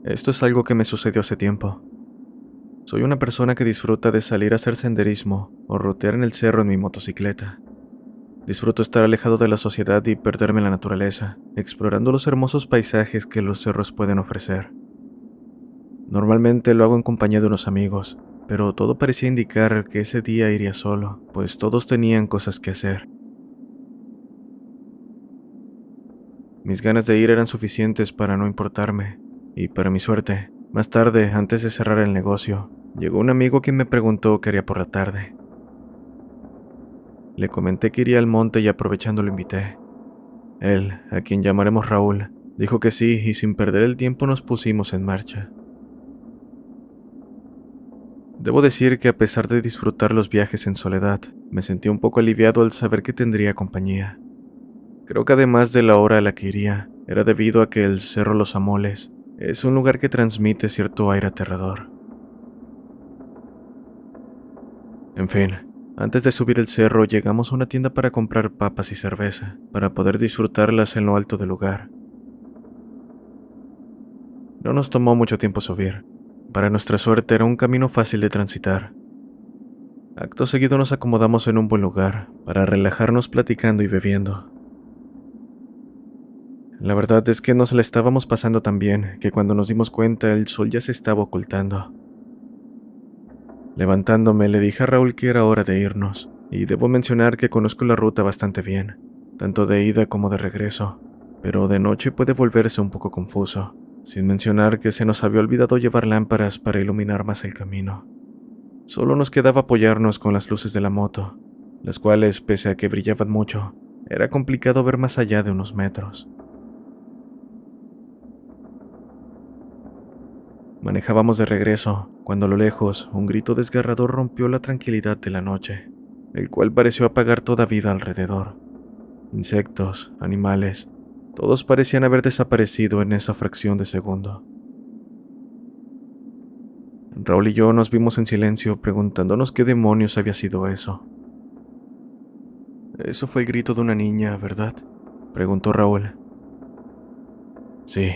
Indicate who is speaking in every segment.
Speaker 1: Esto es algo que me sucedió hace tiempo. Soy una persona que disfruta de salir a hacer senderismo o rotear en el cerro en mi motocicleta. Disfruto estar alejado de la sociedad y perderme en la naturaleza, explorando los hermosos paisajes que los cerros pueden ofrecer. Normalmente lo hago en compañía de unos amigos, pero todo parecía indicar que ese día iría solo, pues todos tenían cosas que hacer. Mis ganas de ir eran suficientes para no importarme, y para mi suerte, más tarde, antes de cerrar el negocio, llegó un amigo que me preguntó qué haría por la tarde. Le comenté que iría al monte y aprovechando lo invité. Él, a quien llamaremos Raúl, dijo que sí y sin perder el tiempo nos pusimos en marcha. Debo decir que a pesar de disfrutar los viajes en soledad, me sentí un poco aliviado al saber que tendría compañía. Creo que además de la hora a la que iría, era debido a que el Cerro Los Amoles es un lugar que transmite cierto aire aterrador. En fin, antes de subir el cerro llegamos a una tienda para comprar papas y cerveza, para poder disfrutarlas en lo alto del lugar. No nos tomó mucho tiempo subir. Para nuestra suerte era un camino fácil de transitar. Acto seguido nos acomodamos en un buen lugar, para relajarnos platicando y bebiendo. La verdad es que nos la estábamos pasando tan bien que cuando nos dimos cuenta el sol ya se estaba ocultando. Levantándome le dije a Raúl que era hora de irnos, y debo mencionar que conozco la ruta bastante bien, tanto de ida como de regreso, pero de noche puede volverse un poco confuso, sin mencionar que se nos había olvidado llevar lámparas para iluminar más el camino. Solo nos quedaba apoyarnos con las luces de la moto, las cuales, pese a que brillaban mucho, era complicado ver más allá de unos metros. Manejábamos de regreso, cuando a lo lejos un grito desgarrador rompió la tranquilidad de la noche, el cual pareció apagar toda vida alrededor. Insectos, animales, todos parecían haber desaparecido en esa fracción de segundo. Raúl y yo nos vimos en silencio preguntándonos qué demonios había sido eso. Eso fue el grito de una niña, ¿verdad?, preguntó Raúl. Sí.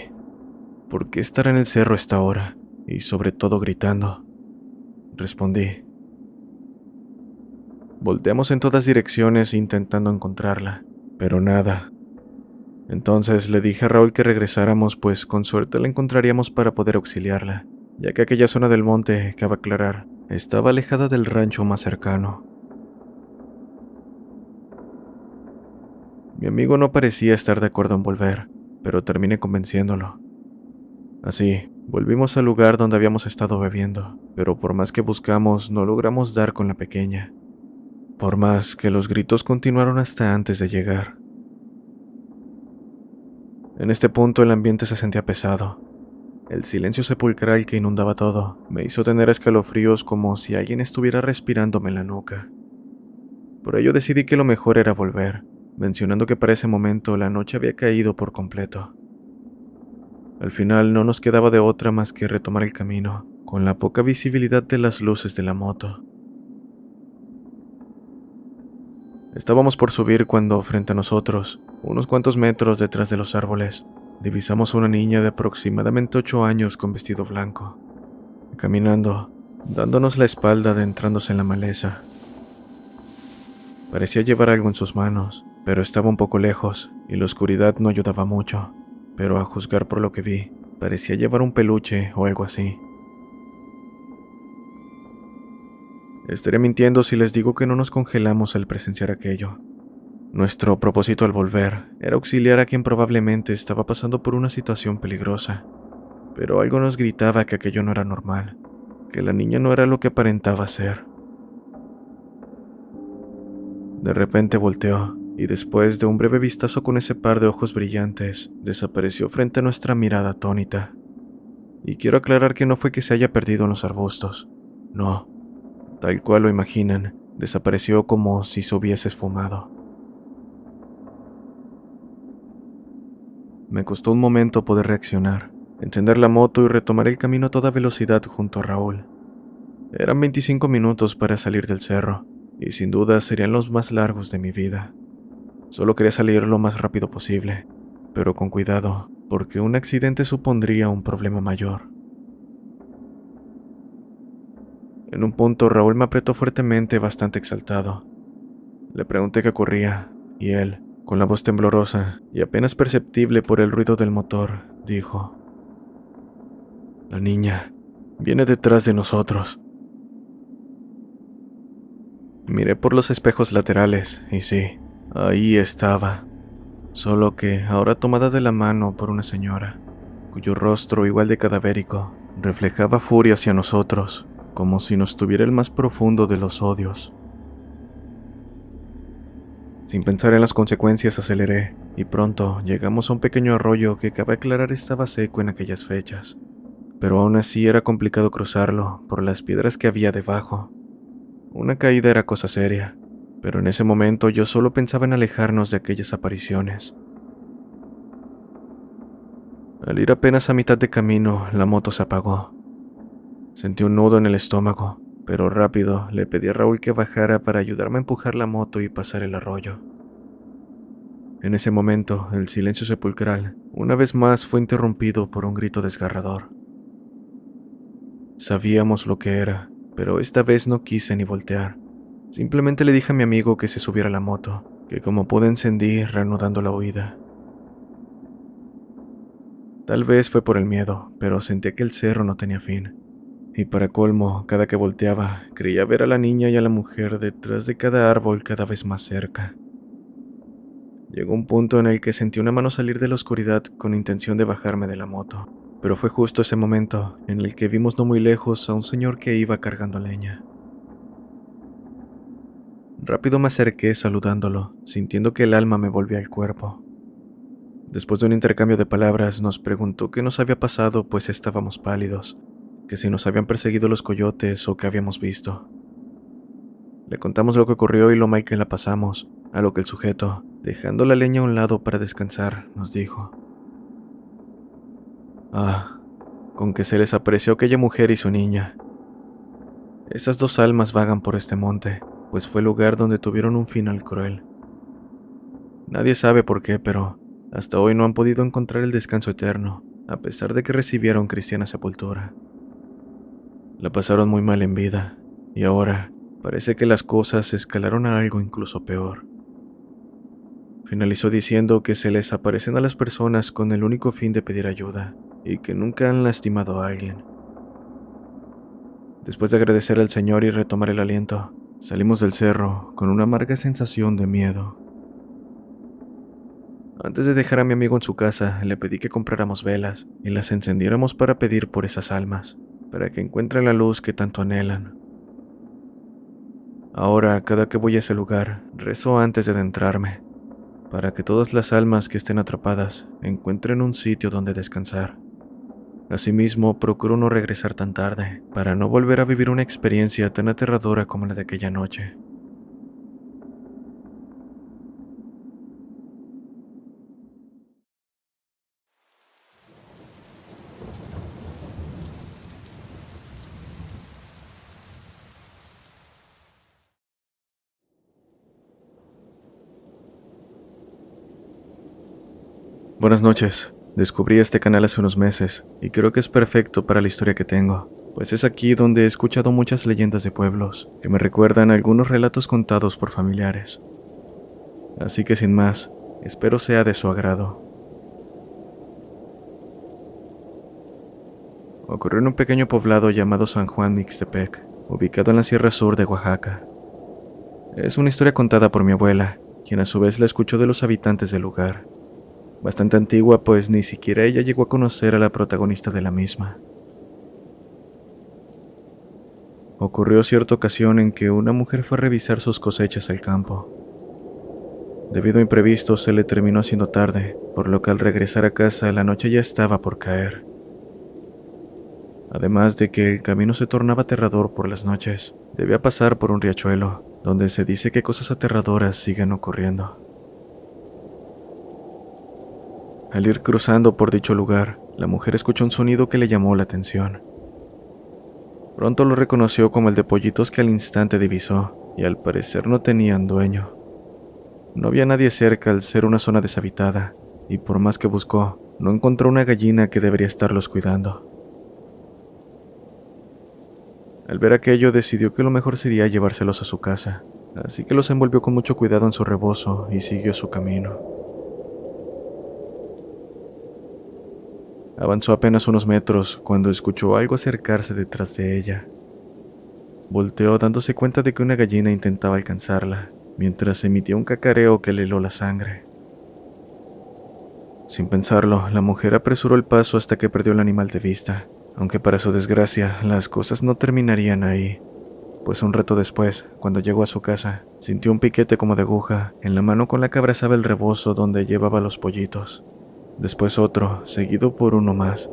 Speaker 1: ¿Por qué estar en el cerro a esta hora? Y sobre todo gritando, respondí. Volteamos en todas direcciones intentando encontrarla, pero nada. Entonces le dije a Raúl que regresáramos, pues con suerte la encontraríamos para poder auxiliarla, ya que aquella zona del monte, cabe aclarar, estaba alejada del rancho más cercano. Mi amigo no parecía estar de acuerdo en volver, pero terminé convenciéndolo. Así, volvimos al lugar donde habíamos estado bebiendo, pero por más que buscamos no logramos dar con la pequeña. Por más que los gritos continuaron hasta antes de llegar. En este punto el ambiente se sentía pesado. El silencio sepulcral que inundaba todo me hizo tener escalofríos como si alguien estuviera respirándome en la nuca. Por ello decidí que lo mejor era volver, mencionando que para ese momento la noche había caído por completo. Al final no nos quedaba de otra más que retomar el camino, con la poca visibilidad de las luces de la moto. Estábamos por subir cuando, frente a nosotros, unos cuantos metros detrás de los árboles, divisamos a una niña de aproximadamente 8 años con vestido blanco, caminando, dándonos la espalda adentrándose en la maleza. Parecía llevar algo en sus manos, pero estaba un poco lejos y la oscuridad no ayudaba mucho. Pero a juzgar por lo que vi, parecía llevar un peluche o algo así. Estaré mintiendo si les digo que no nos congelamos al presenciar aquello. Nuestro propósito al volver era auxiliar a quien probablemente estaba pasando por una situación peligrosa, pero algo nos gritaba que aquello no era normal, que la niña no era lo que aparentaba ser. De repente volteó, y después de un breve vistazo con ese par de ojos brillantes, desapareció frente a nuestra mirada atónita. Y quiero aclarar que no fue que se haya perdido en los arbustos. No, tal cual lo imaginan, desapareció como si se hubiese esfumado. Me costó un momento poder reaccionar, encender la moto y retomar el camino a toda velocidad junto a Raúl. Eran 25 minutos para salir del cerro, y sin duda serían los más largos de mi vida. Solo quería salir lo más rápido posible, pero con cuidado, porque un accidente supondría un problema mayor. En un punto, Raúl me apretó fuertemente, bastante exaltado. Le pregunté qué ocurría, y él, con la voz temblorosa y apenas perceptible por el ruido del motor, dijo: «La niña viene detrás de nosotros». Miré por los espejos laterales, y sí, ahí estaba. Solo que ahora tomada de la mano por una señora, cuyo rostro, igual de cadavérico, reflejaba furia hacia nosotros, como si nos tuviera el más profundo de los odios. Sin pensar en las consecuencias, aceleré, y pronto llegamos a un pequeño arroyo que cabe aclarar estaba seco en aquellas fechas, pero aún así era complicado cruzarlo por las piedras que había debajo. Una caída era cosa seria, pero en ese momento yo solo pensaba en alejarnos de aquellas apariciones. Al ir apenas a mitad de camino, la moto se apagó. Sentí un nudo en el estómago, pero rápido le pedí a Raúl que bajara para ayudarme a empujar la moto y pasar el arroyo. En ese momento, el silencio sepulcral, una vez más, fue interrumpido por un grito desgarrador. Sabíamos lo que era, pero esta vez no quise ni voltear. Simplemente le dije a mi amigo que se subiera a la moto, que como pude encendí, reanudando la huida. Tal vez fue por el miedo, pero sentí que el cerro no tenía fin. Y para colmo, cada que volteaba, creía ver a la niña y a la mujer detrás de cada árbol cada vez más cerca. Llegó un punto en el que sentí una mano salir de la oscuridad con intención de bajarme de la moto, pero fue justo ese momento en el que vimos no muy lejos a un señor que iba cargando leña. Rápido me acerqué saludándolo, sintiendo que el alma me volvía al cuerpo. Después de un intercambio de palabras, nos preguntó qué nos había pasado, pues estábamos pálidos, que si nos habían perseguido los coyotes o qué habíamos visto. Le contamos lo que ocurrió y lo mal que la pasamos, a lo que el sujeto, dejando la leña a un lado para descansar, nos dijo: «Ah, con que se les apareció aquella mujer y su niña. Esas dos almas vagan por este monte, pues fue el lugar donde tuvieron un final cruel. Nadie sabe por qué, pero hasta hoy no han podido encontrar el descanso eterno, a pesar de que recibieron cristiana sepultura. La pasaron muy mal en vida, y ahora parece que las cosas escalaron a algo incluso peor». Finalizó diciendo que se les aparecen a las personas con el único fin de pedir ayuda, y que nunca han lastimado a alguien. Después de agradecer al Señor y retomar el aliento, salimos del cerro con una amarga sensación de miedo. Antes de dejar a mi amigo en su casa, le pedí que compráramos velas y las encendiéramos para pedir por esas almas, para que encuentren la luz que tanto anhelan. Ahora, cada que voy a ese lugar, rezo antes de adentrarme, para que todas las almas que estén atrapadas encuentren un sitio donde descansar. Asimismo, procuro no regresar tan tarde, para no volver a vivir una experiencia tan aterradora como la de aquella noche. Buenas noches. Descubrí este canal hace unos meses, y creo que es perfecto para la historia que tengo, pues es aquí donde he escuchado muchas leyendas de pueblos, que me recuerdan a algunos relatos contados por familiares. Así que sin más, espero sea de su agrado. Ocurrió en un pequeño poblado llamado San Juan Mixtepec, ubicado en la Sierra Sur de Oaxaca. Es una historia contada por mi abuela, quien a su vez la escuchó de los habitantes del lugar. Bastante antigua, pues ni siquiera ella llegó a conocer a la protagonista de la misma. Ocurrió cierta ocasión en que una mujer fue a revisar sus cosechas al campo. Debido a imprevistos, se le terminó haciendo tarde, por lo que al regresar a casa la noche ya estaba por caer. Además de que el camino se tornaba aterrador por las noches, debía pasar por un riachuelo, donde se dice que cosas aterradoras siguen ocurriendo. Al ir cruzando por dicho lugar, la mujer escuchó un sonido que le llamó la atención. Pronto lo reconoció como el de pollitos que al instante divisó, y al parecer no tenían dueño. No había nadie cerca al ser una zona deshabitada, y por más que buscó, no encontró una gallina que debería estarlos cuidando. Al ver aquello, decidió que lo mejor sería llevárselos a su casa, así que los envolvió con mucho cuidado en su rebozo y siguió su camino. Avanzó apenas unos metros cuando escuchó algo acercarse detrás de ella. Volteó dándose cuenta de que una gallina intentaba alcanzarla, mientras emitía un cacareo que le heló la sangre. Sin pensarlo, la mujer apresuró el paso hasta que perdió el animal de vista, aunque para su desgracia las cosas no terminarían ahí, pues un rato después, cuando llegó a su casa, sintió un piquete como de aguja en la mano con la que abrazaba el rebozo donde llevaba los pollitos. Después otro, seguido por uno más,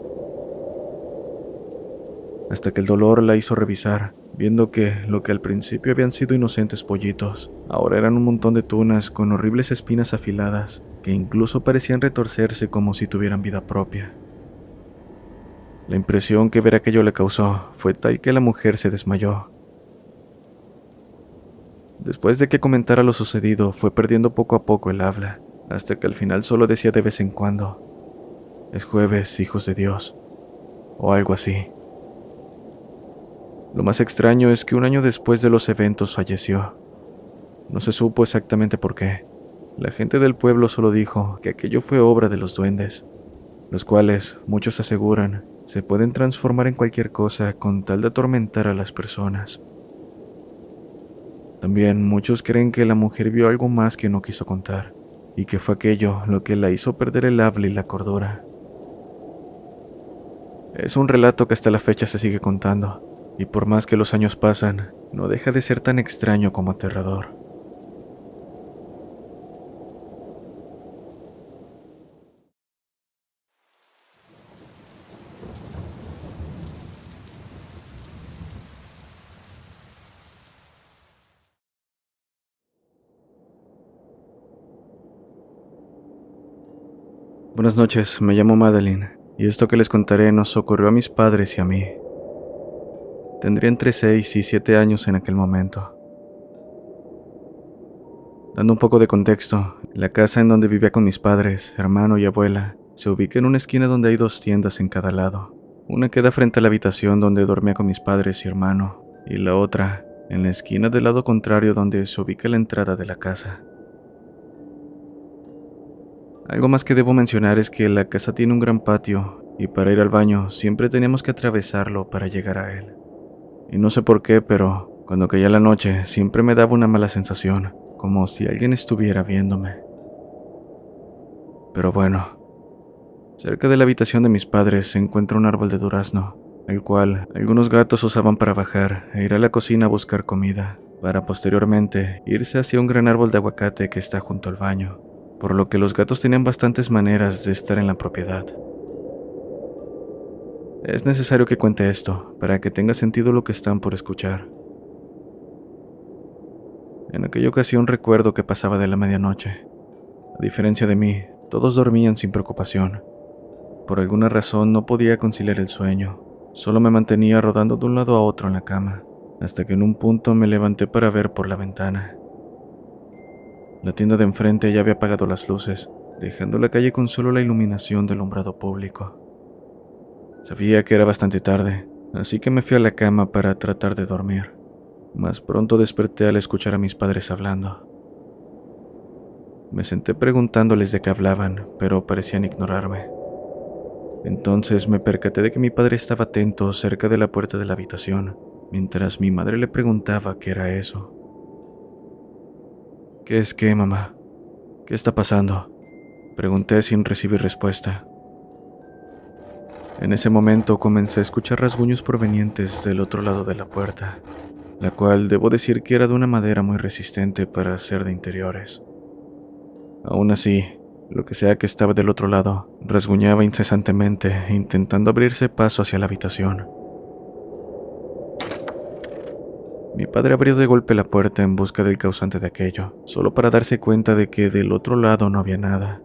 Speaker 1: hasta que el dolor la hizo revisar, viendo que lo que al principio habían sido inocentes pollitos, ahora eran un montón de tunas con horribles espinas afiladas, que incluso parecían retorcerse como si tuvieran vida propia. La impresión que ver aquello le causó fue tal que la mujer se desmayó. Después de que comentara lo sucedido, fue perdiendo poco a poco el habla, hasta que al final solo decía de vez en cuando: "Es jueves, hijos de Dios", o algo así. Lo más extraño es que un año después de los eventos falleció. No se supo exactamente por qué. La gente del pueblo solo dijo que aquello fue obra de los duendes, los cuales, muchos aseguran, se pueden transformar en cualquier cosa con tal de atormentar a las personas. También muchos creen que la mujer vio algo más que no quiso contar, y que fue aquello lo que la hizo perder el habla y la cordura. Es un relato que hasta la fecha se sigue contando, y por más que los años pasan, no deja de ser tan extraño como aterrador. Buenas noches, me llamo Madeline, y esto que les contaré nos ocurrió a mis padres y a mí. Tendría entre 6 y 7 años en aquel momento. Dando un poco de contexto, la casa en donde vivía con mis padres, hermano y abuela se ubica en una esquina donde hay 2 tiendas en cada lado. Una queda frente a la habitación donde dormía con mis padres y hermano, y la otra en la esquina del lado contrario donde se ubica la entrada de la casa. Algo más que debo mencionar es que la casa tiene un gran patio, y para ir al baño siempre teníamos que atravesarlo para llegar a él. Y no sé por qué, pero cuando caía la noche siempre me daba una mala sensación, como si alguien estuviera viéndome. Pero bueno, cerca de la habitación de mis padres se encuentra un árbol de durazno, el cual algunos gatos usaban para bajar e ir a la cocina a buscar comida, para posteriormente irse hacia un gran árbol de aguacate que está junto al baño, por lo que los gatos tenían bastantes maneras de estar en la propiedad. Es necesario que cuente esto, para que tenga sentido lo que están por escuchar. En aquella ocasión recuerdo que pasaba de la medianoche. A diferencia de mí, todos dormían sin preocupación. Por alguna razón no podía conciliar el sueño, solo me mantenía rodando de un lado a otro en la cama, hasta que en un punto me levanté para ver por la ventana. La tienda de enfrente ya había apagado las luces, dejando la calle con solo la iluminación del alumbrado público. Sabía que era bastante tarde, así que me fui a la cama para tratar de dormir. Mas pronto desperté al escuchar a mis padres hablando. Me senté preguntándoles de qué hablaban, pero parecían ignorarme. Entonces me percaté de que mi padre estaba atento cerca de la puerta de la habitación, mientras mi madre le preguntaba qué era eso. ¿Qué es qué, mamá? ¿Qué está pasando?, pregunté sin recibir respuesta. En ese momento comencé a escuchar rasguños provenientes del otro lado de la puerta, la cual debo decir que era de una madera muy resistente para ser de interiores. Aún así, lo que sea que estaba del otro lado, rasguñaba incesantemente, intentando abrirse paso hacia la habitación. Mi padre abrió de golpe la puerta en busca del causante de aquello, solo para darse cuenta de que del otro lado no había nada.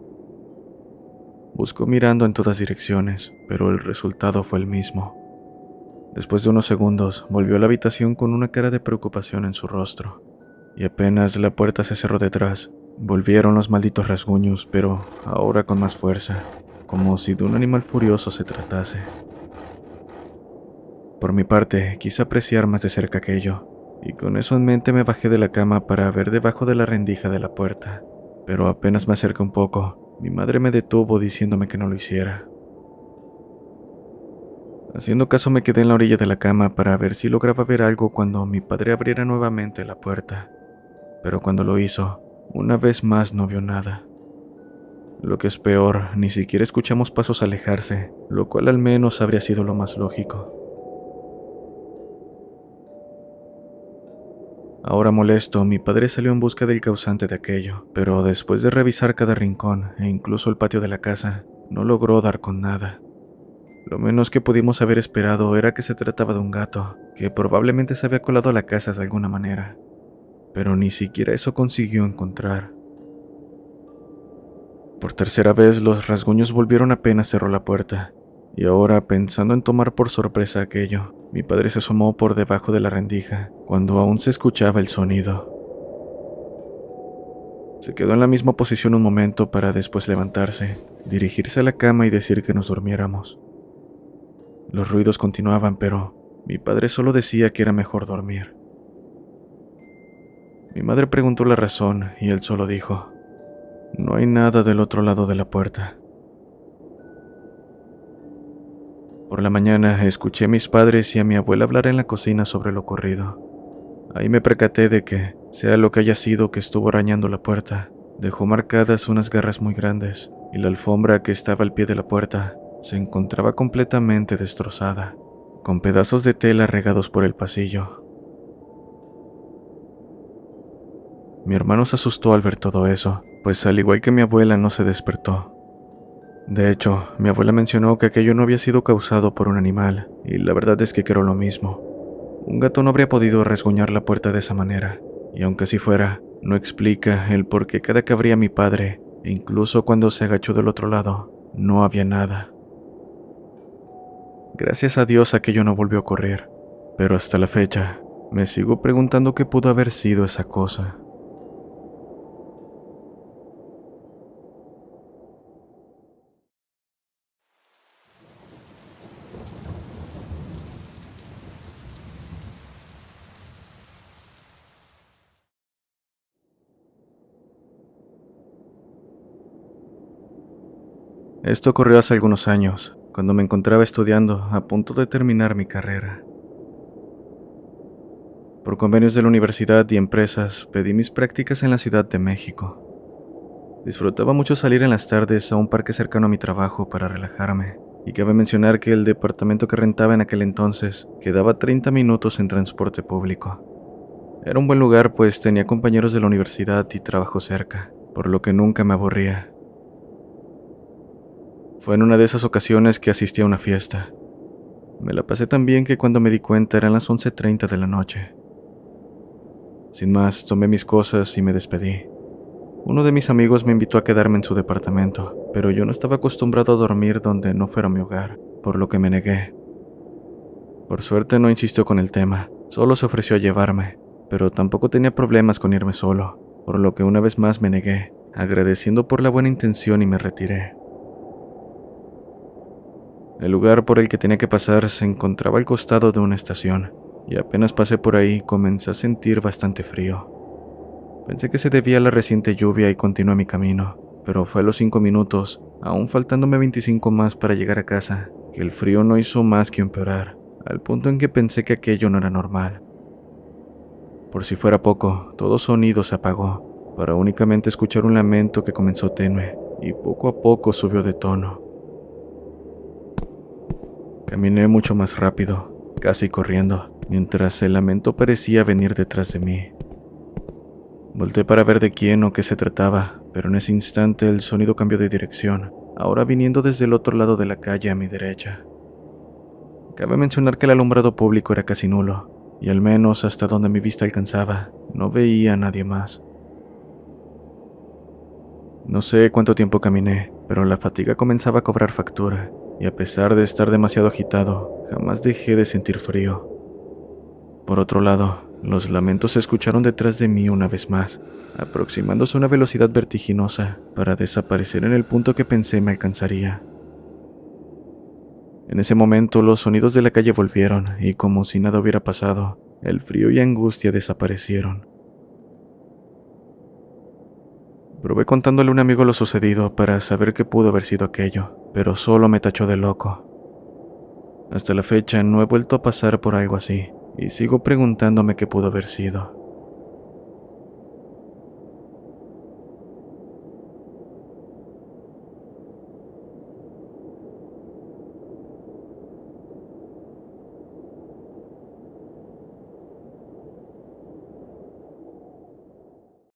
Speaker 1: Buscó mirando en todas direcciones, pero el resultado fue el mismo. Después de unos segundos, volvió a la habitación con una cara de preocupación en su rostro, y apenas la puerta se cerró detrás, Volvieron los malditos rasguños, pero ahora con más fuerza, como si de un animal furioso se tratase. Por mi parte, quise apreciar más de cerca aquello, y con eso en mente me bajé de la cama para ver debajo de la rendija de la puerta, pero apenas me acerqué un poco, mi madre me detuvo diciéndome que no lo hiciera. Haciendo caso me quedé en la orilla de la cama para ver si lograba ver algo cuando mi padre abriera nuevamente la puerta, pero cuando lo hizo, una vez más no vio nada. Lo que es peor, ni siquiera escuchamos pasos alejarse, lo cual al menos habría sido lo más lógico. Ahora molesto, mi padre salió en busca del causante de aquello, pero después de revisar cada rincón e incluso el patio de la casa, no logró dar con nada. Lo menos que pudimos haber esperado era que se trataba de un gato, que probablemente se había colado a la casa de alguna manera, pero ni siquiera eso consiguió encontrar. Por tercera vez los rasguños volvieron apenas cerró la puerta, y ahora, pensando en tomar por sorpresa aquello, mi padre se asomó por debajo de la rendija, cuando aún se escuchaba el sonido. Se quedó en la misma posición un momento para después levantarse, dirigirse a la cama y decir que nos durmiéramos. Los ruidos continuaban, pero mi padre solo decía que era mejor dormir. Mi madre preguntó la razón y él solo dijo: "No hay nada del otro lado de la puerta". Por la mañana escuché a mis padres y a mi abuela hablar en la cocina sobre lo ocurrido. Ahí me percaté de que, sea lo que haya sido que estuvo arañando la puerta, dejó marcadas unas garras muy grandes, y la alfombra que estaba al pie de la puerta se encontraba completamente destrozada, con pedazos de tela regados por el pasillo. Mi hermano se asustó al ver todo eso, pues al igual que mi abuela no se despertó. De hecho, mi abuela mencionó que aquello no había sido causado por un animal, y la verdad es que creo lo mismo. Un gato no habría podido rasguñar la puerta de esa manera, y aunque así fuera, no explica el por qué cada que abría mi padre, e incluso cuando se agachó del otro lado, no había nada. Gracias a Dios aquello no volvió a ocurrir, pero hasta la fecha, me sigo preguntando qué pudo haber sido esa cosa. Esto ocurrió hace algunos años, cuando me encontraba estudiando, a punto de terminar mi carrera. Por convenios de la universidad y empresas, pedí mis prácticas en la Ciudad de México. Disfrutaba mucho salir en las tardes a un parque cercano a mi trabajo para relajarme, y cabe mencionar que el departamento que rentaba en aquel entonces quedaba 30 minutos en transporte público. Era un buen lugar, pues tenía compañeros de la universidad y trabajo cerca, por lo que nunca me aburría. Fue en una de esas ocasiones que asistí a una fiesta. Me la pasé tan bien que cuando me di cuenta eran las 11:30 de la noche. Sin más, tomé mis cosas y me despedí. Uno de mis amigos me invitó a quedarme en su departamento, pero yo no estaba acostumbrado a dormir donde no fuera mi hogar, por lo que me negué. Por suerte no insistió con el tema, solo se ofreció a llevarme, pero tampoco tenía problemas con irme solo, por lo que una vez más me negué, agradeciendo por la buena intención y me retiré. El lugar por el que tenía que pasar se encontraba al costado de una estación, y apenas pasé por ahí comencé a sentir bastante frío. Pensé que se debía a la reciente lluvia y continué mi camino, pero fue a los 5 minutos, aún faltándome 25 más para llegar a casa, que el frío no hizo más que empeorar, al punto en que pensé que aquello no era normal. Por si fuera poco, todo sonido se apagó, para únicamente escuchar un lamento que comenzó tenue, y poco a poco subió de tono. Caminé mucho más rápido, casi corriendo, mientras el lamento parecía venir detrás de mí. Volté para ver de quién o qué se trataba, pero en ese instante el sonido cambió de dirección, ahora viniendo desde el otro lado de la calle a mi derecha. Cabe mencionar que el alumbrado público era casi nulo, y al menos hasta donde mi vista alcanzaba, no veía a nadie más. No sé cuánto tiempo caminé, pero la fatiga comenzaba a cobrar factura, y a pesar de estar demasiado agitado, jamás dejé de sentir frío. Por otro lado, Los lamentos se escucharon detrás de mí una vez más, aproximándose a una velocidad vertiginosa para desaparecer en el punto que pensé me alcanzaría. En ese momento los sonidos de la calle volvieron y como si nada hubiera pasado, el frío y angustia desaparecieron. Probé contándole a un amigo lo sucedido para saber qué pudo haber sido aquello, pero solo me tachó de loco. Hasta la fecha no he vuelto a pasar por algo así, y sigo preguntándome qué pudo haber sido.